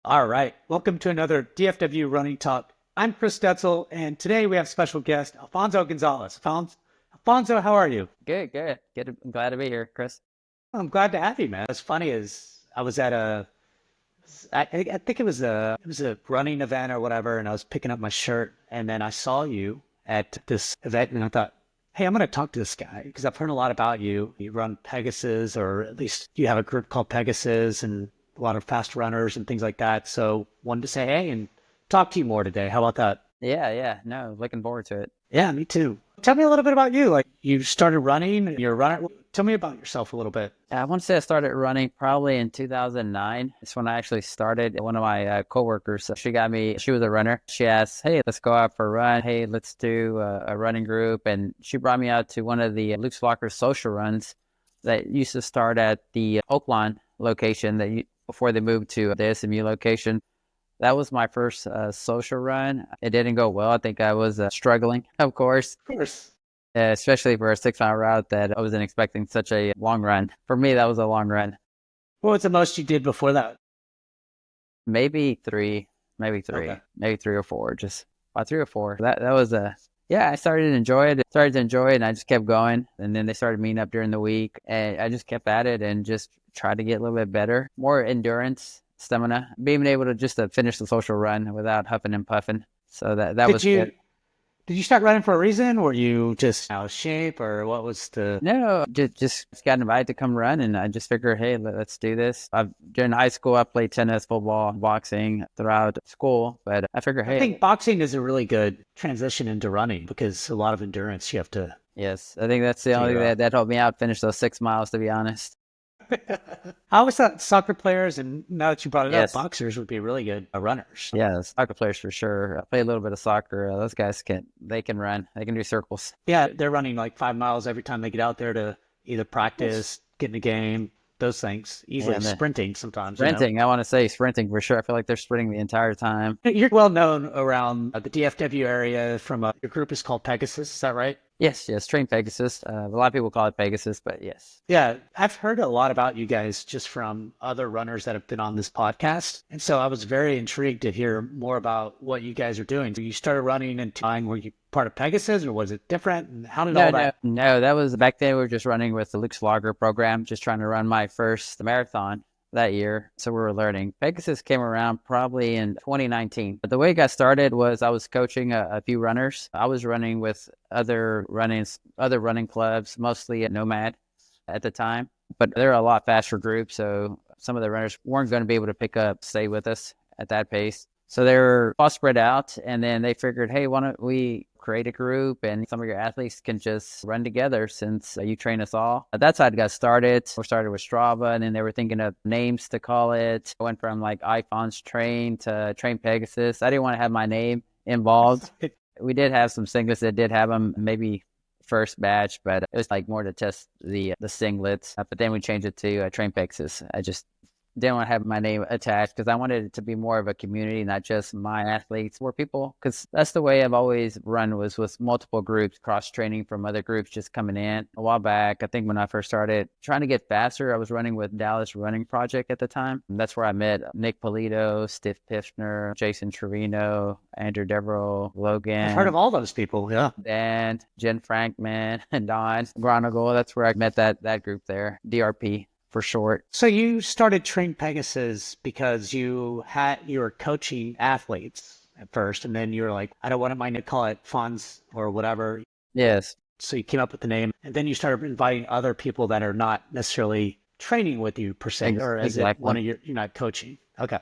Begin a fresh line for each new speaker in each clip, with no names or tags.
All right. Welcome to another DFW Running Talk. I'm Chris Detzel, and today we have special guest Alfonzo Gonzalez. Alfonso, how are you?
Good. I'm glad to be here, Chris.
I'm glad to have you, man. What's funny is I was at I think it was a running event or whatever, and I was picking up my shirt, and then I saw you at this event, and I thought, hey, I'm going to talk to this guy because I've heard a lot about you. You run Pegasus, or at least you have a group called Pegasus, and a lot of fast runners and things like that. So wanted to say hey and talk to you more today. How about that?
Yeah. No, looking forward to it.
Yeah, me too. Tell me a little bit about you. Like you started running, and you're a runner. Tell me about yourself a little bit.
I want to say I started running probably in 2009. It's when I actually started. One of my coworkers, she was a runner. She asked, hey, let's go out for a run. Hey, let's do a running group. And she brought me out to one of the Luke's Locker social runs that used to start at the Oaklawn location before they moved to the SMU location. That was my first social run. It didn't go well. I think I was struggling, of course,
Of course.
especially for a 6 mile route that I wasn't expecting such a long run. For me, that was a long run.
What was the most you did before that?
Maybe three,
Okay.
maybe three or four, just about 3 or 4. That was yeah, I started to enjoy it, and I just kept going. And then they started meeting up during the week, and I just kept at it and just tried to get a little bit better, more endurance, stamina, being able to just to finish the social run without huffing and puffing. So that
Did
was
you
good.
did you start running for a reason? Were you just out of shape, or what was the?
No, just got invited to come run, and I just figured, hey, let's do this. During high school, I played tennis, football, boxing throughout school, but I figured,
I
hey,
think boxing is a really good transition into running because a lot of endurance you have to
yes, I think that's the only
figure
thing
out.
that helped me out finish those 6 miles, to be honest.
I always thought soccer players, and now that you brought it up,
Yes,
boxers would be really good runners.
yes, soccer players for sure. I play a little bit of soccer. Those guys can run. They can do circles.
Yeah, they're running like 5 miles every time they get out there to either
Yes.
practice, get in the game, those things. Easily
And the
sprinting sometimes.
sprinting, I want to say sprinting for sure. I feel like they're sprinting the entire time.
You're well known around the DFW area from your group is called Pegasus, is that right?
Yes, Train Pegasus. A lot of people call it Pegasus, but yes.
Yeah, I've heard a lot about you guys just from other runners that have been on this podcast. And so I was very intrigued to hear more about what you guys are doing. So you started running in time, were you part of Pegasus or was it different? And how did
No,
all
no,
that?
no. That was back then. We were just running with the Luke's Logger program, just trying to run my first marathon that year. So we were learning. Pegasus came around probably in 2019. But the way it got started was I was coaching a few runners. I was running with other running clubs, mostly at Nomad at the time. But they're a lot faster group, so some of the runners weren't going to be able to stay with us at that pace. So they were all spread out, and then they figured, hey, why don't we create a group and some of your athletes can just run together since you train us all. That's how it got started. We started with Strava, and then they were thinking of names to call it. I went from like Alfonso Train to Train Pegasus. I didn't want to have my name involved. We did have some singlets that did have them, maybe first batch, but it was like more to test the singlets. But then we changed it to Train Pegasus. I just didn't want to have my name attached because I wanted it to be more of a community, not just my athletes, more people. Because that's the way I've always run was with multiple groups, cross training from other groups just coming in. A while back, I think when I first started trying to get faster, I was running with Dallas Running Project at the time. And that's where I met Nick Polito, Stiff Pifner, Jason Trevino, Andrew Devereaux,
I've heard of
Logan,
all those people. Yeah.
Dan, Jen Frankman, and Don Gronigal. That's where I met that group there, DRP for short.
So you started Train Pegasus because you were coaching athletes at first, and then you were like, I don't want my name to call it Fonz or whatever.
Yes.
So you came up with the name, and then you started inviting other people that are not necessarily training with you per se, or is it one
Exactly.
of you're not coaching? Okay.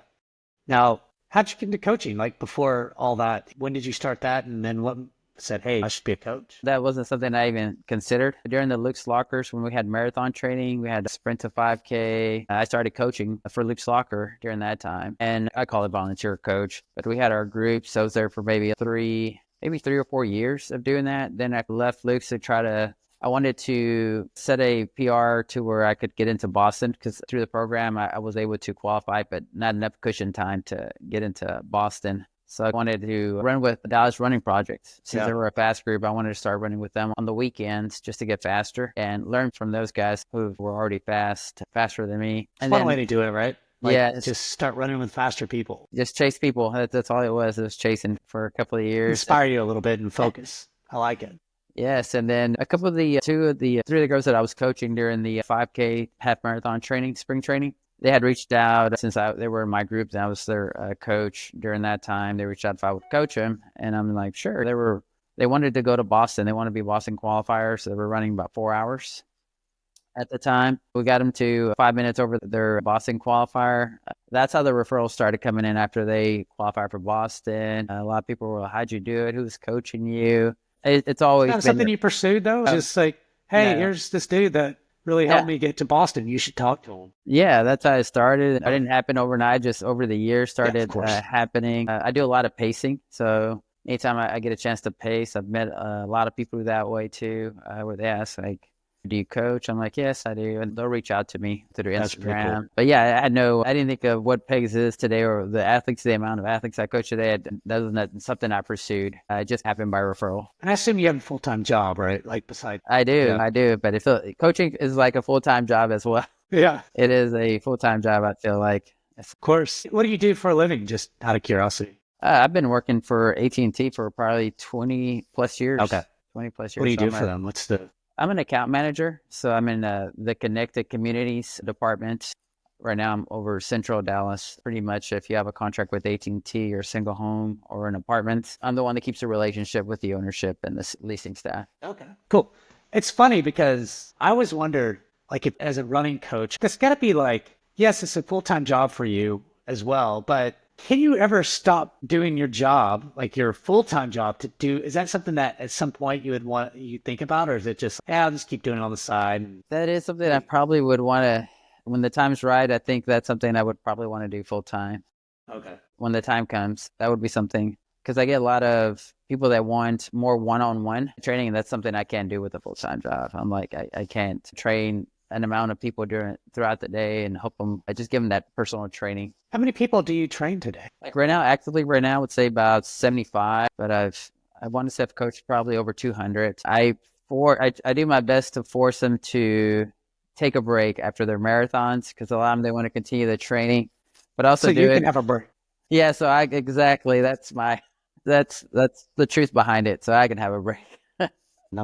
Now, how'd you get into coaching? Like before all that, when did you start that? And then what said, hey, I should be a coach?
That wasn't something I even considered. During the Luke's Lockers, when we had marathon training, we had a sprint to 5K. I started coaching for Luke's Locker during that time. And I call it volunteer coach. But we had our groups. So I was there for maybe 3 or 4 years of doing that. Then I left Luke's to I wanted to set a PR to where I could get into Boston because through the program, I was able to qualify, but not enough cushion time to get into Boston. So I wanted to run with the Dallas Running Project. Since
Yeah.
they were a fast group, I wanted to start running with them on the weekends just to get faster and learn from those guys who were already faster than me.
It's
And
one way
then
to do it, right? Like
Yeah, it's
just start running with faster people.
just chase people. That's all it was. It was chasing for a couple of years.
Inspire you a little bit and focus. I like it.
Yes, and then a couple of the three of the girls that I was coaching during the 5K half marathon training, spring training, they had reached out since they were in my group and I was their coach during that time. They reached out if I would coach them, and I'm like, sure. They wanted to go to Boston. They wanted to be Boston Qualifier, so they were running about 4 hours at the time. We got them to 5 minutes over their Boston Qualifier. That's how the referrals started coming in after they qualified for Boston. A lot of people were like, how'd you do it? Who's coaching you? It's always
Is that something you pursued though? Just like, hey,
no.
here's this dude that really helped me get to Boston. You should talk to him.
Yeah, that's how it started. It didn't happen overnight, just over the years started
course.
happening. I do a lot of pacing. So anytime I get a chance to pace, I've met a lot of people that way too, where they ask, like, do you coach? I'm like, yes, I do. And they'll reach out to me through
That's pretty
Instagram.
cool.
But yeah, I didn't think of what Pegasus is today or the amount of athletes I coach today. That wasn't something I pursued. It just happened by referral.
And I assume you have a full-time job, right? Like beside.
I do.
Yeah.
I do. But coaching is like a full-time job as well.
Yeah,
It is a full-time job, I feel like.
of course. What do you do for a living? Just out of curiosity.
I've been working for AT&T for probably 20 plus years.
Okay.
20 plus years.
What do you
So
do for them? What's the?
I'm an account manager. So I'm in the Connected Communities department. Right now I'm over Central Dallas. Pretty much if you have a contract with AT&T or a single home or an apartment, I'm the one that keeps the relationship with the ownership and the leasing staff.
Okay. Cool. It's funny because I always wondered, like, if, as a running coach, that's got to be like, yes, it's a full-time job for you as well, but can you ever stop doing your job, like your full-time job to do, is that something that at some point you think about, or is it just, I'll just keep doing it on the side?
That is something I probably would want to, when the time's right, I think that's something I would probably want to do full time.
Okay.
When the time comes, that would be something, because I get a lot of people that want more one-on-one training, and that's something I can't do with a full-time job. I'm like, I can't train an amount of people throughout the day and help them. I just give them that personal training.
How many people do you train today?
Like actively right now, I would say about 75, but I want to say I've coached probably over 200. I do my best to force them to take a break after their marathons, because a lot of them, they want to continue the training, but also
So you can have a break.
Yeah, so exactly, that's the truth behind it. So I can have a break.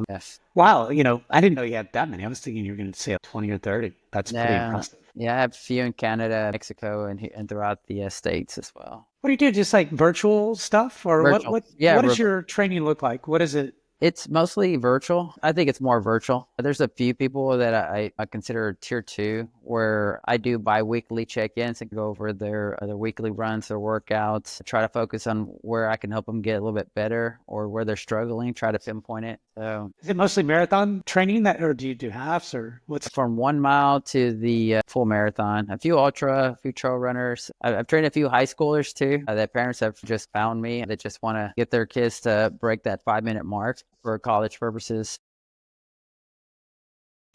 Yes.
Wow, I didn't know you had that many. I was thinking you were going to say 20 or 30. That's pretty impressive.
Yeah, I have a few in Canada, Mexico, and throughout the States as well.
What do you do? Just like virtual stuff, or
Virtual.
what
Yeah,
does your training look like? What is it?
It's mostly virtual. I think it's more virtual. There's a few people that I consider tier 2, where I do bi-weekly check-ins and go over their weekly runs, their workouts, try to focus on where I can help them get a little bit better or where they're struggling, try to pinpoint it. So
Is it mostly marathon training or do you do halves, or what's?
from 1 mile to the full marathon, a few ultra, a few trail runners. I've trained a few high schoolers too. That parents have just found me that just want to get their kids to break that 5-minute mark for college purposes.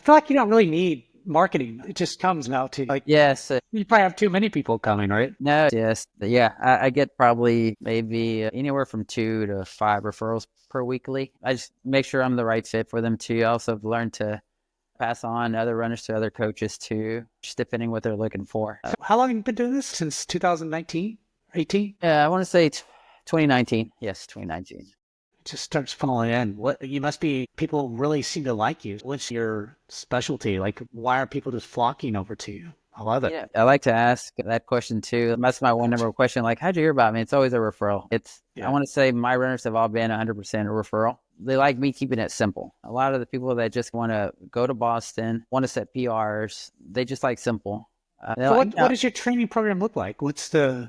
I feel like you don't really need marketing. It just comes now to like,
Yes.
you probably have too many people coming, right?
No. Yes. Yeah. I get probably maybe anywhere from 2 to 5 referrals per weekly. I just make sure I'm the right fit for them too. I also have learned to pass on other runners to other coaches too, just depending what they're looking for.
So how long have you been doing this? Since 2019, 18?
Yeah, I want to say 2019. Yes, 2019.
It just starts falling in. People really seem to like you. What's your specialty? Like, why are people just flocking over to you? I love it.
Yeah, I like to ask that question too. That's my one number question. Like, how'd you hear about me? It's always a referral. I want to say my runners have all been 100% a referral. They like me keeping it simple. A lot of the people that just want to go to Boston, want to set PRs, they just like simple.
So what does your training program look like?
I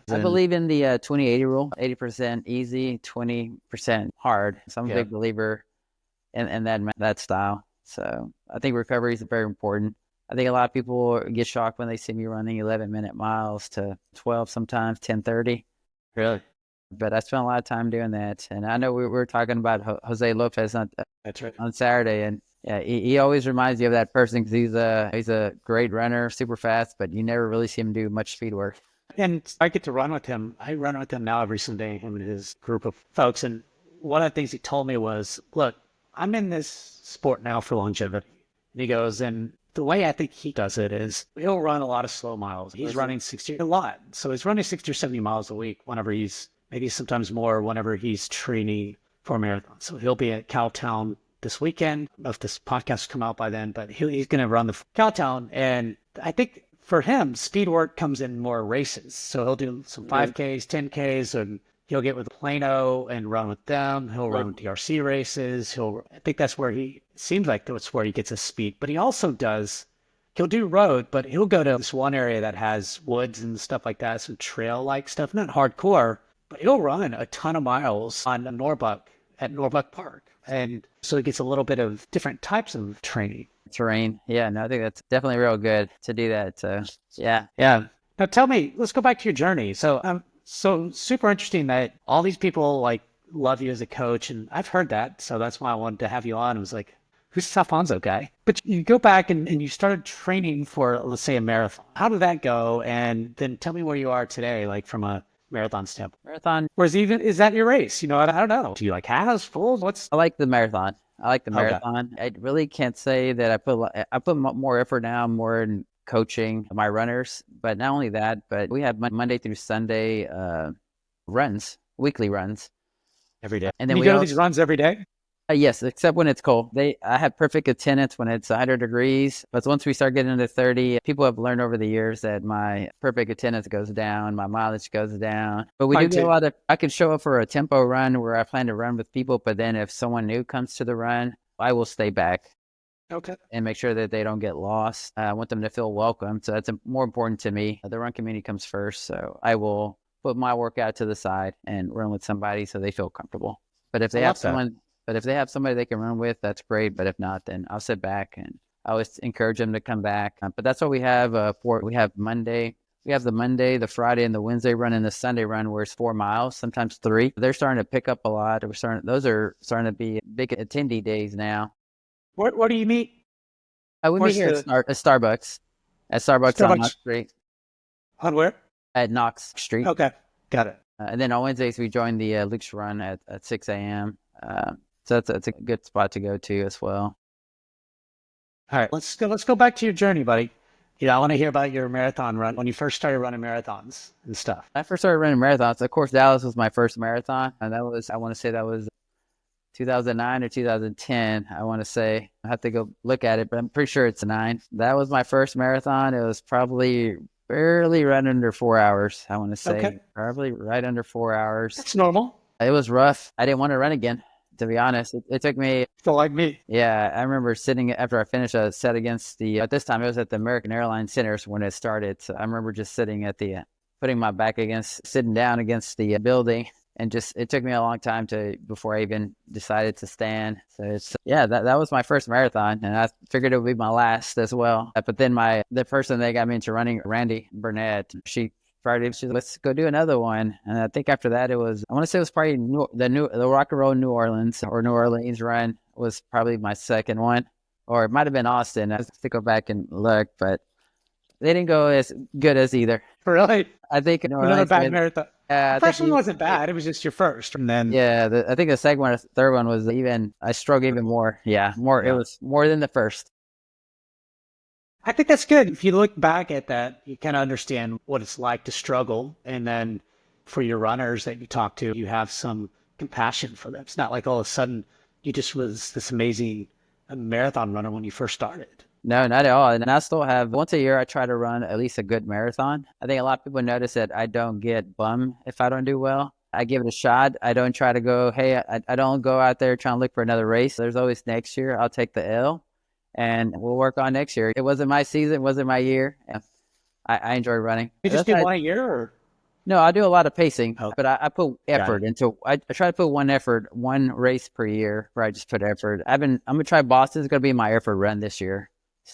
believe in the 20-80 rule, 80% easy, 20% hard. So I'm a big believer in that style. So I think recovery is very important. I think a lot of people get shocked when they see me running 11-minute miles to 12, sometimes 10:30.
Really?
But I spent a lot of time doing that. And I know we were talking about Jose Lopez
That's right.
on Saturday, and yeah, he always reminds you of that person because he's a great runner, super fast, but you never really see him do much speed work.
And I get to run with him. I run with him now every Sunday, him and his group of folks. And one of the things he told me was, look, I'm in this sport now for longevity. And he goes, and The way I think he does it is he'll run a lot of slow miles. He's running 60 a lot. So he's running 60 or 70 miles a week whenever he's maybe sometimes more whenever he's training for a marathon. So he'll be at Cowtown this weekend. I don't know if this podcast will come out by then, but he's going to run the Cowtown. And I think for him, speed work comes in more races. So he'll do some 5Ks, 10Ks, and he'll get with Plano and run with them. He'll run DRC races. I think that's where he seems like that's where he gets his speed. But he also he'll do road, but he'll go to this one area that has woods and stuff like that, some trail-like stuff, not hardcore, but he'll run a ton of miles on Norbuck at Norbuck Park. And so he gets a little bit of different types of training.
Terrain. Yeah, no, I think that's definitely real good to do that. So, yeah.
Yeah. Now tell me, let's go back to your journey. So super interesting that all these people like love you as a coach, and I've heard that, so that's why I wanted to have you on. It was like, who's this Alfonso guy? But you go back and you started training for, let's say, a marathon. How did that go? And then tell me where you are today, like from a marathon standpoint.
Marathon.
Is that your race? I don't know. Do you like halves, fulls?
I like the marathon. I really can't say that I put more effort now, more in coaching my runners, but not only that, but we have Monday through Sunday runs, weekly runs
Every day.
And then
you go to these runs every day?
Yes, except when it's cold. I have perfect attendance when it's 100 degrees, but once we start getting into 30, people have learned over the years that my perfect attendance goes down, my mileage goes down. But we do get a lot of, I can show up for a tempo run where I plan to run with people, but then if someone new comes to the run, I will stay back.
Okay.
And make sure that they don't get lost. I want them to feel welcome. So that's more important to me. The run community comes first. So I will put my workout to the side and run with somebody so they feel comfortable. But if they have somebody they can run with, that's great. But if not, then I'll sit back, and I always encourage them to come back. But that's what we have we have Monday. We have the Monday, the Friday, and the Wednesday run, and the Sunday run where it's 4 miles, sometimes 3. They're starting to pick up a lot. Those are starting to be big attendee days now.
Where do you meet?
We meet here at Starbucks. At Starbucks on Knox Street.
On where?
At Knox Street.
Okay, got it.
And then on Wednesdays, we join the Luke's Run at 6 a.m. So that's a good spot to go to as well.
All right, let's go back to your journey, buddy. I want to hear about your marathon run, when you first started running marathons and stuff.
I first started running marathons. Of course, Dallas was my first marathon, and I want to say that was 2009 or 2010. I want to say, I have to go look at it, but I'm pretty sure it's 9. That was my first marathon. It was probably barely right under 4 hours. I want to say probably right under 4 hours.
That's normal.
It was rough. I didn't want to run again, to be honest. It took me.
Still like me.
Yeah, I remember sitting after I finished a set against at this time it was at the American Airlines Centers when it started. So I remember just sitting at putting my back sitting down against the building. And it took me a long time before I even decided to stand. So that was my first marathon, and I figured it would be my last as well. But then the person that got me into running, Randy Burnett, she said, let's go do another one. And I think after that I want to say it was probably the Rock and Roll New Orleans run was probably my second one, or it might have been Austin. I have to go back and look, but they didn't go as good as either.
Really?
I think
another bad marathon. The first one wasn't bad. It was just your first, and then
I think the second one, or third one was I struggled even more. Yeah, more. Yeah. It was more than the first.
I think that's good. If you look back at that, you kind of understand what it's like to struggle, and then for your runners that you talk to, you have some compassion for them. It's not like all of a sudden you just was this amazing marathon runner when you first started.
No, not at all. And I still have, once a year, I try to run at least a good marathon. I think a lot of people notice that I don't get bummed if I don't do well. I give it a shot. I don't try to go, hey, I don't go out there trying to look for another race. There's always next year. I'll take the L, and we'll work on next year. It wasn't my season. It wasn't my year. I enjoy running.
You just do one a year? Or?
No, I do a lot of pacing, but I put effort into. I try to put one race per year where I just put effort. I'm gonna try Boston. It's gonna be my effort run this year.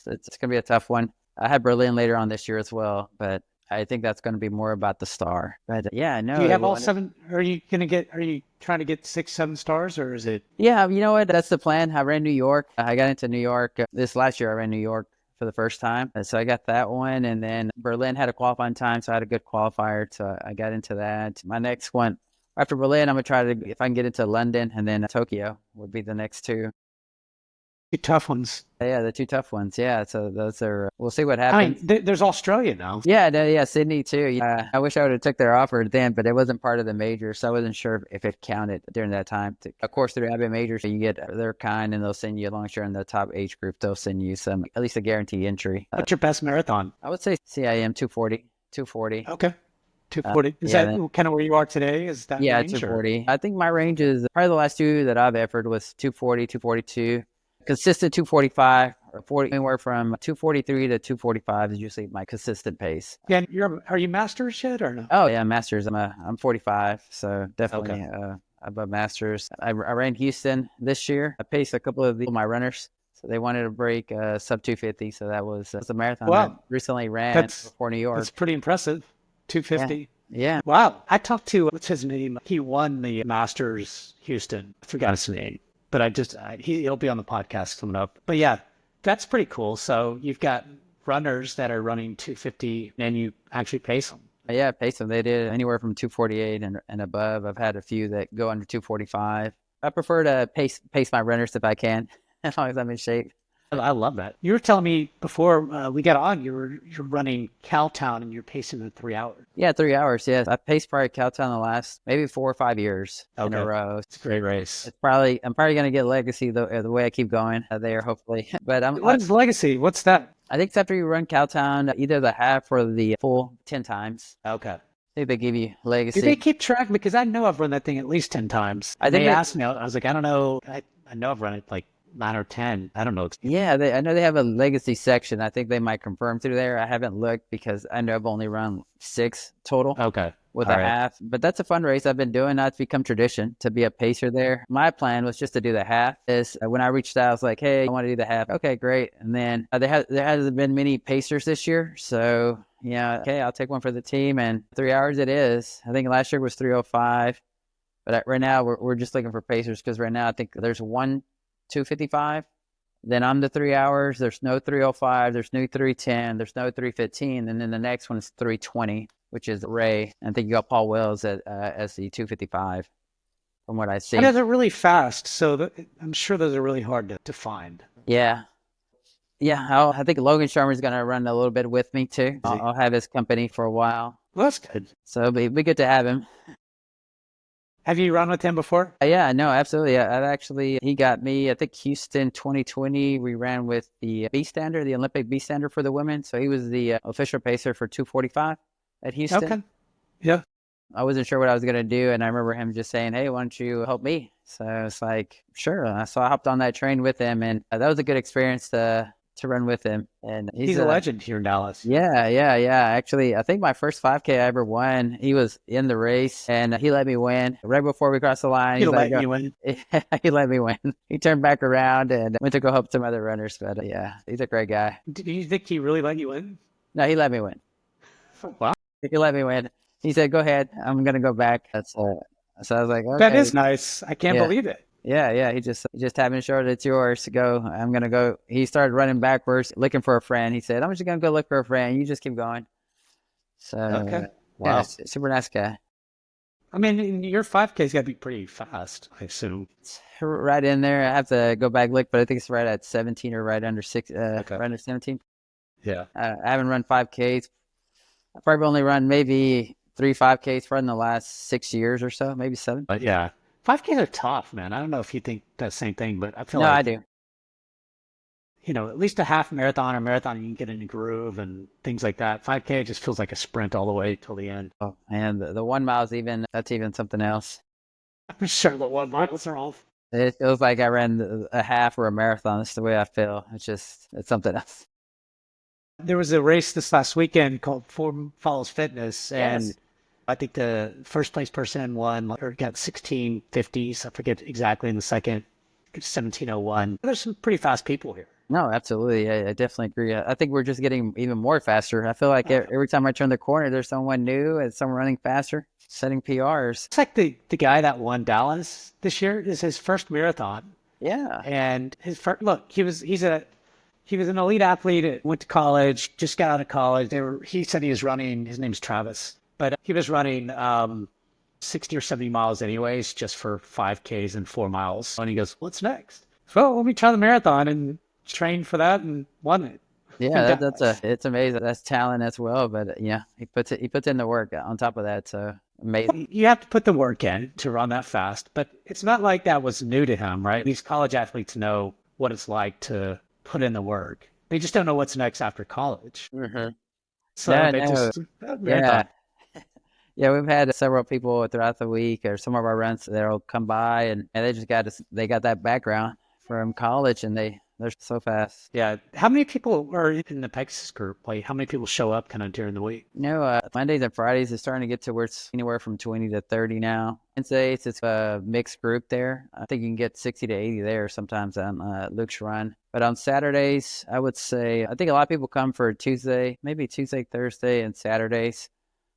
It's going to be a tough one. I have Berlin later on this year as well, but I think that's going to be more about the star. But yeah, no.
Do you have all 7? Are you trying to get 6, 7 stars, or is it?
Yeah, you know what? That's the plan. I ran New York. I got into New York this last year. I ran New York for the first time. So I got that one. And then Berlin had a qualifying time, so I had a good qualifier. So I got into that. My next one after Berlin, I'm going to try to, if I can get into London, and then Tokyo would be the next 2.
Two tough ones.
Yeah, the two tough ones. Yeah, so those are. We'll see what
I mean,
happens.
there's Australia now.
Yeah, yeah, Sydney too. Yeah, I wish I would have took their offer then, but it wasn't part of the major, so I wasn't sure if it counted during that time. Of course, through having majors, you get their kind, and they'll send you, as long as you're in the top age group, they'll send you some, at least a guaranteed entry.
What's your best marathon?
I would say CIM 240, 240.
Okay. 240. Is
Yeah,
that kind of where you are today? Is that
yeah,
range? Or?
240. I think my range is probably the last two that I've offered was 240, 242. Consistent 245 or 40, anywhere from 243 to 245 is usually my consistent pace.
Yeah, and are you masters yet or no?
Oh yeah, masters. I'm 45, so definitely
Okay.
above masters. I ran Houston this year. I paced a couple of my runners, so they wanted to break sub 250. So that was a marathon I
Wow.
recently ran
That's
before New York.
that's pretty impressive.
Yeah,
250.
yeah.
Wow. I talked to, what's his name? He won the Masters Houston. I forgot his name, but he'll be on the podcast coming up. But yeah, that's pretty cool. So you've got runners that are running 250 and you actually pace them.
Yeah, pace them. They did anywhere from 248 and above. I've had a few that go under 245. I prefer to pace my runners if I can, as long as I'm in shape.
I love that. You were telling me before we got on, you're running Cowtown and you're pacing in 3 hours.
Yeah, 3 hours. Yes, I paced probably Cowtown the last maybe 4 or 5 years in a
Okay.
row.
It's a great race.
I'm probably gonna get legacy the way I keep going there, hopefully. But
What is Legacy? What's that?
I think it's after you run Cowtown, either the half or the full 10 times.
Okay.
I think they give you
Do
legacy.
they keep track? Because I know I've run that thing at least 10 times.
I think
They
that-
asked me, I was like, I don't know. I know I've run it like 9 or 10. I don't know.
Yeah, I know they have a legacy section. I think they might confirm through there. I haven't looked because I know I've only run 6 total.
Okay.
With
All
a
right.
half, but that's a fun race I've been doing. Now it's become tradition to be a pacer there. My plan was just to do the half. Is when I reached out, I was like, "Hey, I want to do the half." Okay, great. And then there hasn't been many pacers this year, so yeah, okay, I'll take one for the team. And 3 hours it is. I think last year was 3:05, but right now we're just looking for pacers because right now I think there's one 255. Then I'm the 3 hours. There's no 3:05. There's no 3:10. There's no 3:15. And then the next one is 3:20, which is Ray. I think you got Paul Wells as the 255, from what I see.
And they're really fast, so I'm sure those are really hard to find.
Yeah. Yeah, I think Logan Sharman's going to run a little bit with me too. I'll have his company for a while.
Well, that's good.
So it'll be good to have him.
Have you run with him before?
Yeah, no, absolutely. He got me, I think Houston 2020, we ran with the B standard, the Olympic B standard for the women. So he was the official pacer for 245 at Houston.
Okay. Yeah.
I wasn't sure what I was going to do. And I remember him just saying, "Hey, why don't you help me?" So it's like, sure. So I hopped on that train with him, and that was a good experience to run with him. And
He's a legend here in Dallas.
Yeah. Actually, I think my first 5K I ever won, he was in the race, and he let me win right before we crossed the line.
He'll
He's
let you win.
He let me win. He turned back around and went to go help some other runners. But yeah, he's a great guy.
Do you think he really let you win?
No, he let me win.
Wow.
He let me win. He said, "Go ahead. I'm gonna go back." So I was like, "Okay."
That is nice. I can't believe it.
Yeah. He just having showed it's yours to go. I'm gonna go. He started running backwards, looking for a friend. He said, "I'm just gonna go look for a friend. You just keep going." So
Okay.
Wow,
Wow.
super nice guy.
I mean, your 5K's got to be pretty fast, I assume.
It's right in there. I have to go back look, but I think it's right at 17 or right under 6.
Okay.
Right under 17.
Yeah.
I haven't run 5Ks. I've probably only run maybe 3 5Ks for in the last 6 years or so, maybe 7.
But yeah, 5Ks are tough, man. I don't know if you think that same thing, but I feel
No,
like,
I do.
at least a half marathon or marathon, you can get in a groove and things like that. 5K just feels like a sprint all the way till the end.
Oh, and the 1 mile's that's even something else.
I'm sure the 1 miles are all.
It feels like I ran a half or a marathon. That's the way I feel. It's something else.
There was a race this last weekend called Form Follows Fitness, and
Yes.
I think the first place person won or got 1650s. I forget exactly in the second, 1701. There's some pretty fast people here.
No, absolutely. I definitely agree. I think we're just getting even more faster. I feel like every time I turn the corner, there's someone new and someone running faster, setting PRs.
It's like the guy that won Dallas this year is his first marathon.
Yeah.
And his first look, he was an elite athlete, went to college, just got out of college. He said he was running, his name's Travis, but he was running 60 or 70 miles anyways, just for 5Ks and 4 miles. And he goes, "What's next?" well, let me try the marathon and train for that and won it.
Yeah, it's amazing. That's talent as well, but yeah, he puts in the work on top of that. So amazing.
You have to put the work in to run that fast, but it's not like that was new to him, right? These college athletes know what it's like to put in the work. They just don't know what's next after college.
Mm-hmm.
So
No,
they
no,
just
yeah,
marathon.
yeah. We've had several people throughout the week, or some of our runs that'll come by, and they got that background from college, and they're so fast.
Yeah. How many people are in the Pegasus group? Like, how many people show up kind of during the week?
You know, Mondays and Fridays is starting to get to where it's anywhere from 20 to 30 now. Wednesdays, it's a mixed group there. I think you can get 60 to 80 there sometimes on Luke's run. But on Saturdays, I would say, I think a lot of people come for Tuesday, maybe Tuesday, Thursday, and Saturdays.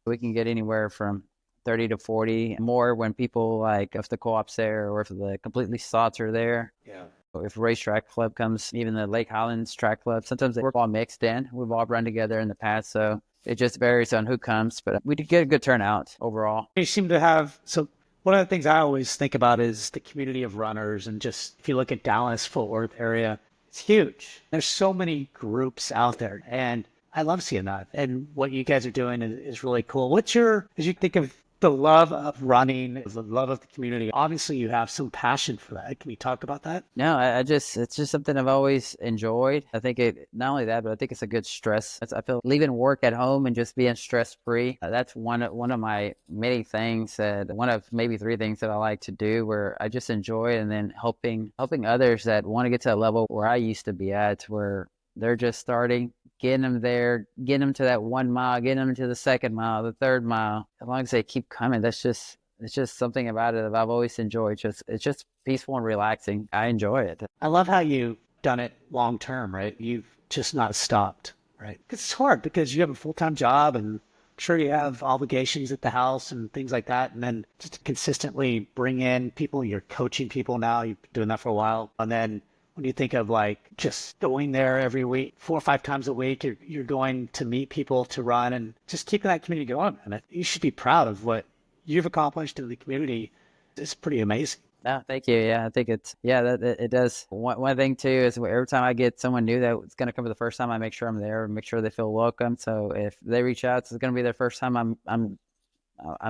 We can get anywhere from 30 to 40 more when people like, if the co-op's there or if the completely slots are there.
Yeah.
If racetrack club comes, even the Lake Highlands track club, sometimes we're all mixed in. We've all run together in the past, so it just varies on who comes. But we did get a good turnout overall.
You seem to have, so one of the things I always think about is the community of runners. And just if you look at Dallas, Fort Worth area, it's huge. There's so many groups out there. And I love seeing that. And what you guys are doing is really cool. As you think of the love of running, the love of the community, obviously you have some passion for that. Can we talk about that?
No, it's just something I've always enjoyed. I think not only that, but I think it's a good stress. I feel leaving work at home and just being stress free. That's one of my many things one of maybe three things that I like to do where I just enjoy it, and then helping others that want to get to a level where I used to be at, where they're just starting, getting them there, getting them to that 1 mile, getting them to the second mile, the third mile. As long as they keep coming, it's just something about it that I've always enjoyed. It's just peaceful and relaxing. I enjoy it.
I love how you've done it long term, right? You've just not stopped, right? 'Cause it's hard because you have a full-time job and I'm sure you have obligations at the house and things like that. And then just to consistently bring in people, you're coaching people now, you've been doing that for a while. And then when you think of like just going there every week, 4 or 5 times a week, you're going to meet people to run and just keeping that community going. And you should be proud of what you've accomplished in the community. It's pretty amazing.
No, thank you. Yeah, I think it does. One thing too is every time I get someone new that's going to come for the first time, I make sure I'm there and make sure they feel welcome. So if they reach out, it's going to be their first time. I'm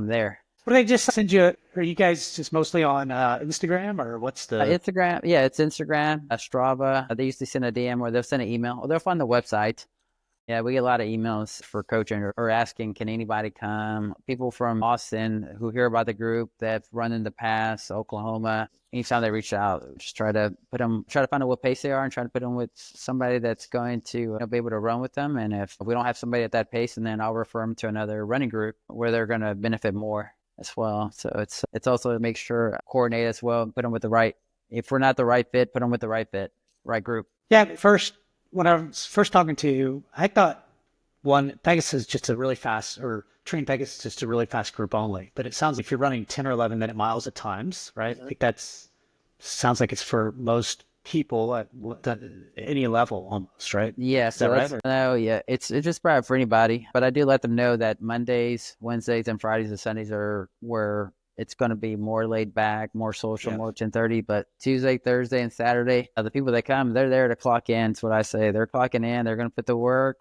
there.
What do they just send you? Are you guys just mostly on Instagram, or what's the
Instagram? Yeah, it's Instagram, Strava. They usually send a DM or they'll send an email or they'll find the website. Yeah, we get a lot of emails for coaching or asking, can anybody come? People from Boston who hear about the group that run in the past, Oklahoma. Anytime they reach out, just try to find out what pace they are and try to put them with somebody that's going to be able to run with them. And if we don't have somebody at that pace, and then I'll refer them to another running group where they're going to benefit more as well. So it's also to make sure coordinate as well, put them with the right. If we're not the right fit, put them with the right fit, right group.
Yeah, when I was first talking to you, I thought Pegasus is just a really fast, or Train Pegasus is just a really fast group only. But it sounds like if you're running 10 or 11 minute miles at times, right? I think sounds like it's for most people at any level almost, right?
Yeah,
Is that right?
No, yeah, it's just probably for anybody. But I do let them know that Mondays, Wednesdays, and Fridays and Sundays are where it's going to be more laid back, more social, more 10:30. But Tuesday, Thursday, and Saturday, the people that come, they're there to clock in. That's what I say. They're clocking in. They're going to put the work.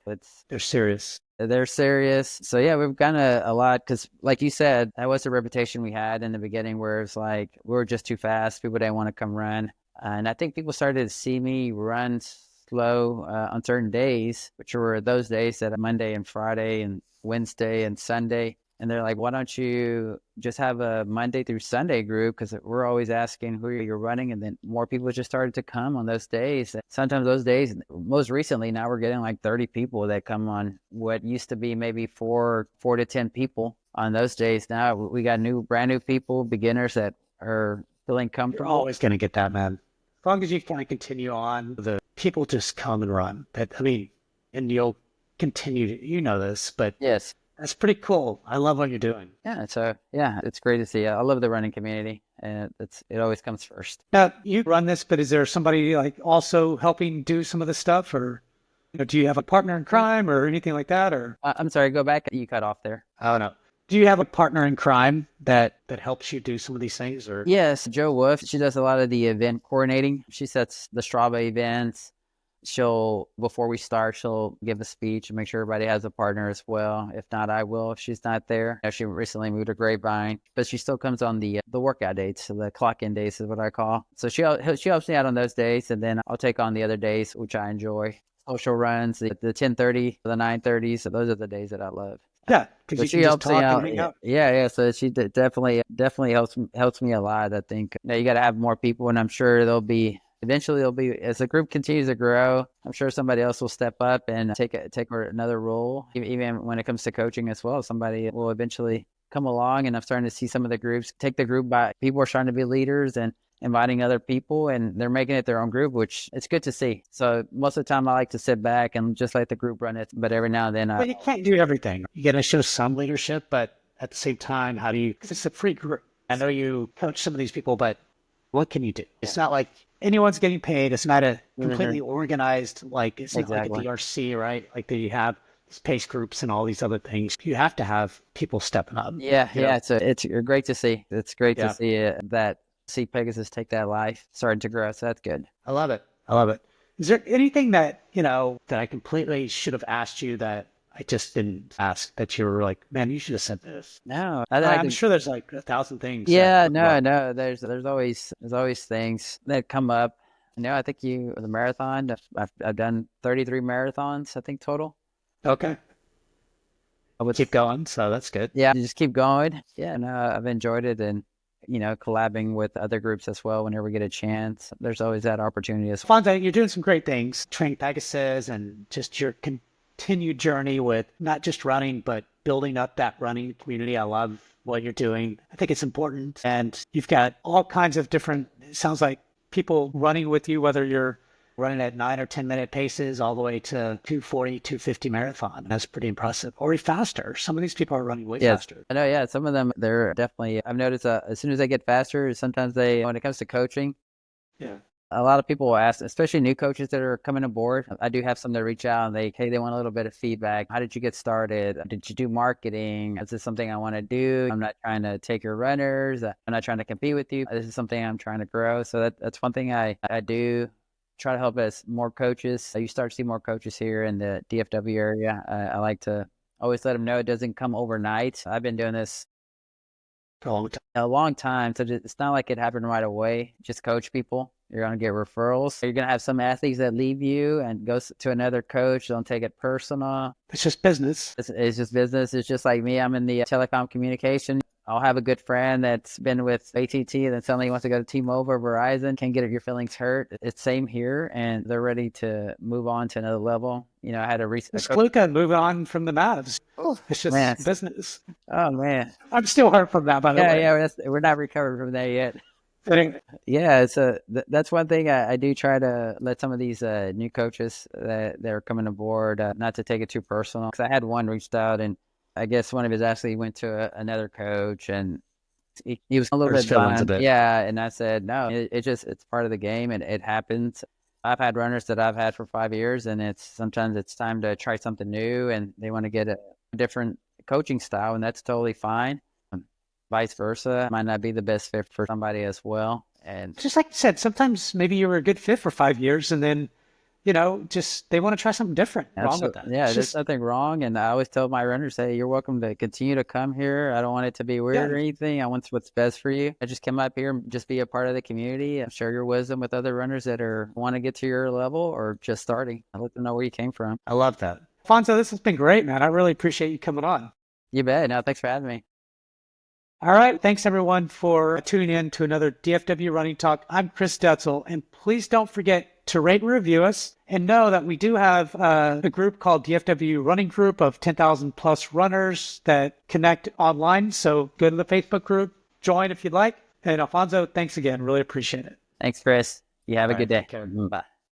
They're serious.
They're serious. So yeah, we've gotten a lot because, like you said, that was the reputation we had in the beginning, where it's like we were just too fast. People didn't want to come run, and I think people started to see me run slow on certain days, which were those days that Monday and Friday and Wednesday and Sunday. And they're like, why don't you just have a Monday through Sunday group? Because we're always asking who you're running. And then more people just started to come on those days. Sometimes those days, most recently, now we're getting like 30 people that come on what used to be maybe four to 10 people on those days. Now we got brand new people, beginners that are feeling comfortable.
You're always going to get that, man. As long as you kind of continue on, the people just come and run. And you'll continue to, this, but
yes.
That's pretty cool. I love what you're doing.
Yeah, so it's great to see. I love the running community, and it always comes first.
Now, you run this, but is there somebody like also helping do some of the stuff, or do you have a partner in crime or anything like that? Or
I'm sorry, go back. You cut off there.
I don't know. Do you have a partner in crime that helps you do some of these things, or?
Yes, Joe Wolf. She does a lot of the event coordinating. She sets the Strava events. She'll, before we start, she'll give a speech and make sure everybody has a partner as well. If not, I will if she's not there. She recently moved to Grapevine, but she still comes on the workout dates, so the clock-in days is what I call. So she helps me out on those days, and then I'll take on the other days, which I enjoy. Social runs, the 10:30, the 9:30s. So those are the days that I love.
Yeah, because you
She
can just
helps me
talk and
out.
hang out.
Yeah. So she definitely helps me a lot. I think you got to have more people, and I'm sure eventually there'll be, as the group continues to grow, I'm sure somebody else will step up and take another role. Even when it comes to coaching as well, somebody will eventually come along. And I'm starting to see some of the groups take the group by. People are trying to be leaders and inviting other people, and they're making it their own group, which it's good to see. So most of the time I like to sit back and just let the group run it. But every now and then,
But you can't do everything. You got to show some leadership, but at the same time, how do you? Because it's a free group. I know you coach some of these people, but what can you do? It's not like anyone's getting paid. It's not a completely organized, like it's not like a DRC, right? Like that you have these pace groups and all these other things. You have to have people stepping up.
Yeah. It's great to see. It's great to see see Pegasus take that life starting to grow. So that's good.
I love it. I love it. Is there anything that, that I completely should have asked you that I just didn't ask, that you were like, man, you should have said this?
No,
I'm sure there's like 1,000 things.
Yeah, no. There's always things that come up. I think the marathon. I've done 33 marathons, I think, total.
Okay. I would keep going, so that's good.
Yeah, just keep going. Yeah, no, I've enjoyed it, and collabing with other groups as well whenever we get a chance. There's always that opportunity as well.
Alfonso, you're doing some great things. Train Pegasus and just your continued journey with not just running, but building up that running community. I love what you're doing. I think it's important. And you've got all kinds of different, it sounds like, people running with you, whether you're running at 9 or 10-minute paces all the way to 240, 250 marathon. That's pretty impressive. Or faster. Some of these people are running way faster.
I know, yeah. Some of them, they're definitely, I've noticed as soon as they get faster, sometimes when it comes to coaching, a lot of people will ask, especially new coaches that are coming aboard. I do have some that reach out and they want a little bit of feedback. How did you get started? Did you do marketing? Is this something I want to do? I'm not trying to take your runners. I'm not trying to compete with you. This is something I'm trying to grow. So that's one thing I do. Try to help us more coaches. So you start to see more coaches here in the DFW area. I like to always let them know it doesn't come overnight. I've been doing this
for
a long time. So it's not like it happened right away. Just coach people. You're going to get referrals. You're going to have some athletes that leave you and go to another coach. Don't take it personal.
It's just business.
It's just business. It's just like me. I'm in the telecom communication. I'll have a good friend that's been with AT&T and then suddenly wants to go to T-Mobile or Verizon. Can't get your feelings hurt. It's same here, and they're ready to move on to another level. I had a recent
Luca moving on from the Mavs. Oh, it's just business.
Oh man,
I'm still hurt from that. By the way,
yeah, we're not recovered from that yet. Yeah, that's one thing I do try to let some of these new coaches that are coming aboard not to take it too personal. Because I had one reached out and I guess one of his athletes went to another coach and he was a little bit bummed. Yeah, and I said, no, it's part of the game and it happens. I've had runners that I've had for 5 years and sometimes it's time to try something new and they want to get a different coaching style and that's totally fine. Vice versa, might not be the best fit for somebody as well. And
just like you said, sometimes maybe you were a good fit for 5 years and then just they want to try something different. Wrong with that.
Yeah, there's nothing wrong. And I always tell my runners, hey, you're welcome to continue to come here. I don't want it to be weird or anything. I want what's best for you. I just come up here and just be a part of the community and share your wisdom with other runners that want to get to your level or just starting. I let them know where you came from.
I love that. Alfonso, this has been great, man. I really appreciate you coming on.
You bet. No, thanks for having me.
All right. Thanks, everyone, for tuning in to another DFW Running Talk. I'm Chris Detzel, and please don't forget to rate and review us. And know that we do have a group called DFW Running Group of 10,000 plus runners that connect online. So go to the Facebook group, join if you'd like. And Alfonso, thanks again. Really appreciate it.
Thanks, Chris. You have a good day.
Bye.